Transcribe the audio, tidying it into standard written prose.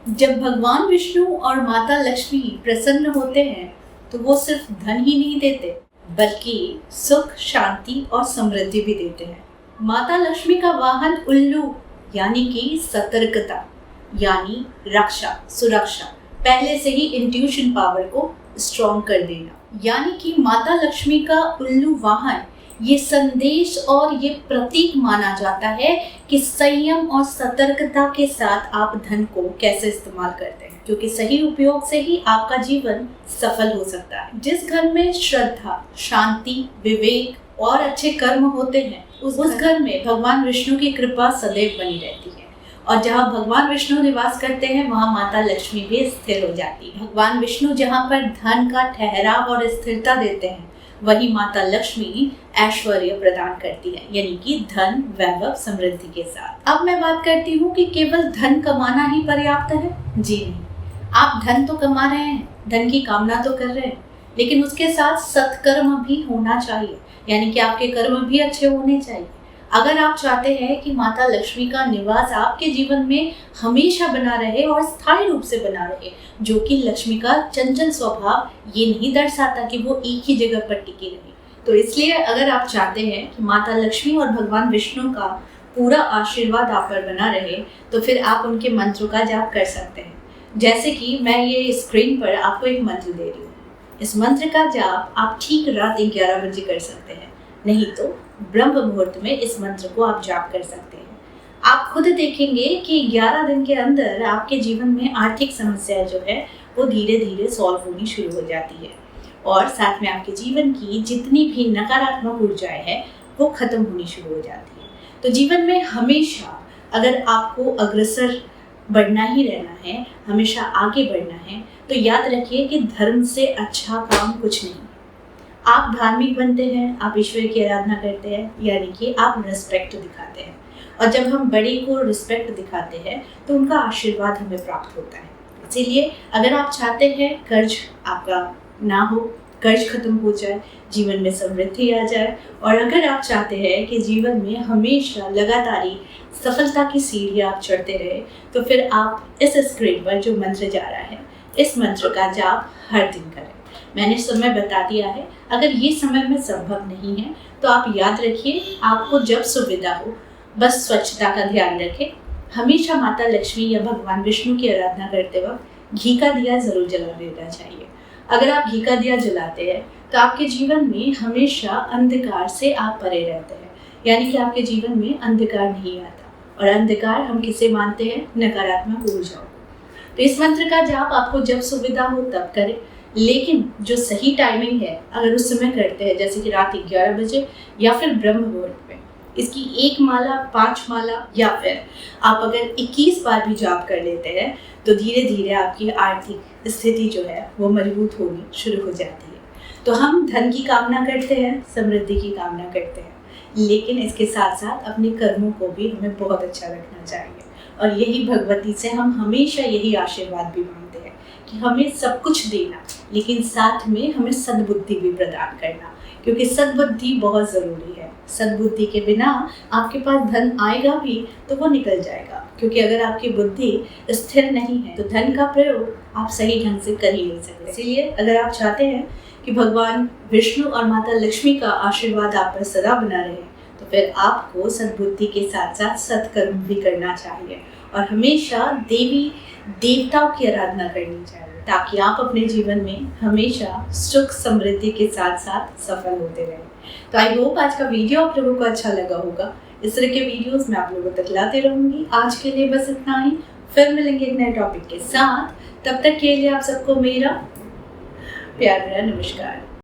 जब भगवान विष्णु और माता लक्ष्मी प्रसन्न होते हैं तो वो सिर्फ धन ही नहीं देते बल्कि सुख, शांति और समृद्धि भी देते हैं। माता लक्ष्मी का वाहन उल्लू यानी कि सतर्कता यानी रक्षा, सुरक्षा, पहले से ही इंट्यूशन पावर को स्ट्रॉन्ग कर देना। यानी कि माता लक्ष्मी का उल्लू वाहन ये संदेश और ये प्रतीक माना जाता है कि संयम और सतर्कता के साथ आप धन को कैसे इस्तेमाल करते हैं, क्योंकि सही उपयोग से ही आपका जीवन सफल हो सकता है। जिस घर में श्रद्धा, शांति, विवेक और अच्छे कर्म होते हैं उस घर में भगवान विष्णु की कृपा सदैव बनी रहती है, और जहाँ भगवान विष्णु निवास करते हैं वहाँ माता लक्ष्मी भी स्थिर हो जाती है। भगवान विष्णु जहाँ पर धन का ठहराव और स्थिरता देते हैं वही माता लक्ष्मी ऐश्वर्य प्रदान करती है, यानी कि धन, वैभव, समृद्धि के साथ। अब मैं बात करती हूँ कि केवल धन कमाना ही पर्याप्त है। जी नहीं, आप धन तो कमा रहे हैं, धन की कामना तो कर रहे हैं, लेकिन उसके साथ सत्कर्म भी होना चाहिए, यानी कि आपके कर्म भी अच्छे होने चाहिए। अगर आप चाहते हैं कि माता लक्ष्मी का निवास आपके जीवन में हमेशा बना रहे और स्थायी रूप से बना रहे, जो कि लक्ष्मी का चंचल स्वभाव ये नहीं दर्शाता कि वो एक ही जगह पर टिकी रहे, तो इसलिए अगर आप चाहते हैं कि माता लक्ष्मी और भगवान विष्णु का पूरा आशीर्वाद आप पर बना रहे तो फिर आप उनके मंत्रों का जाप कर सकते हैं। जैसे कि मैं ये स्क्रीन पर आपको एक मंत्र दे रही हूँ। इस मंत्र का जाप आप ठीक रात 11 बजे कर सकते हैं, नहीं तो ब्रह्म मुहूर्त में इस मंत्र को आप जाप कर सकते हैं। आप खुद देखेंगे कि 11 दिन के अंदर आपके जीवन में आर्थिक समस्या जो है वो धीरे धीरे सॉल्व होनी शुरू हो जाती है, और साथ में आपके जीवन की जितनी भी नकारात्मक ऊर्जाएं हैं वो खत्म होनी शुरू हो जाती है। तो जीवन में हमेशा अगर आपको अग्रसर बढ़ना ही रहना है, हमेशा आगे बढ़ना है, तो याद रखिए कि धर्म से अच्छा काम कुछ नहीं। आप धार्मिक बनते हैं, आप ईश्वर की आराधना करते हैं, यानी कि आप रिस्पेक्ट दिखाते हैं, और जब हम बड़े को रिस्पेक्ट दिखाते हैं तो उनका आशीर्वाद हमें प्राप्त होता है। इसीलिए अगर आप चाहते हैं कर्ज आपका ना हो, कर्ज खत्म हो जाए, जीवन में समृद्धि आ जाए, और अगर आप चाहते हैं कि जीवन में हमेशा लगातारी सफलता की सीढ़ियाँ आप चढ़ते रहे, तो फिर आप इस स्क्रीन पर जो मंत्र जा रहा है इस मंत्र का जाप हर दिन करें। मैंने समय बता दिया है, अगर ये समय में संभव नहीं है तो आप याद रखिए, आपको जब सुविधा हो बस स्वच्छता का ध्यान रखें। हमेशा माता लक्ष्मी या भगवान विष्णु की आराधना करते वक्त घी का दिया जरूर जला लेना चाहिए। अगर आप घी का दिया जलाते हैं तो आपके जीवन में हमेशा अंधकार से आप परे रहते हैं, यानी कि आपके जीवन में अंधकार नहीं आता, और अंधकार हम किसे मानते हैं? नकारात्मक ऊर्जाओं को। तो इस मंत्र का जाप आपको जब सुविधा हो तब करें, लेकिन जो सही टाइमिंग है अगर उस समय करते हैं, जैसे कि रात 11 बजे या फिर ब्रह्म मुहूर्त में, इसकी 1 माला, 5 माला या फिर आप अगर 21 बार भी जाप कर लेते हैं तो धीरे धीरे आपकी आर्थिक स्थिति जो है वो मजबूत होनी शुरू हो जाती है। तो हम धन की कामना करते हैं, समृद्धि की कामना करते हैं, लेकिन इसके साथ साथ अपने कर्मों को भी हमें बहुत अच्छा रखना चाहिए, और यही भगवती से हम हमेशा यही आशीर्वाद भी मांगते हैं कि हमें सब कुछ देना, लेकिन साथ में हमें सद्बुद्धि भी प्रदान करना, क्योंकि सद्बुद्धि बहुत ज़रूरी है। सद्बुद्धि के बिना आपके पास धन आएगा भी तो वो निकल जाएगा, क्योंकि अगर आपकी बुद्धि स्थिर नहीं है तो धन का प्रयोग आप सही ढंग से कर ही नहीं सकते। इसीलिए अगर आप चाहते हैं कि भगवान विष्णु और माता लक्ष्मी का आशीर्वाद आप पर सदा बना रहे तो फिर आपको सद्बुद्धि के साथ साथ सत्कर्म भी करना चाहिए, और हमेशा देवी देवताओं की आराधना करनी चाहिए, ताकि आप अपने जीवन में हमेशा सुख समृद्धि के साथ साथ सफल होते रहें। तो आई होप आज का वीडियो आप लोगों को अच्छा लगा होगा। इस तरह के वीडियोस मैं आप लोगों तक लाते रहूँगी। आज के लिए बस इतना ही, फिर मिलेंगे एक नए टॉपिक के साथ। तब तक के लिए आप सबको मेरा प्यार भरा नमस्कार।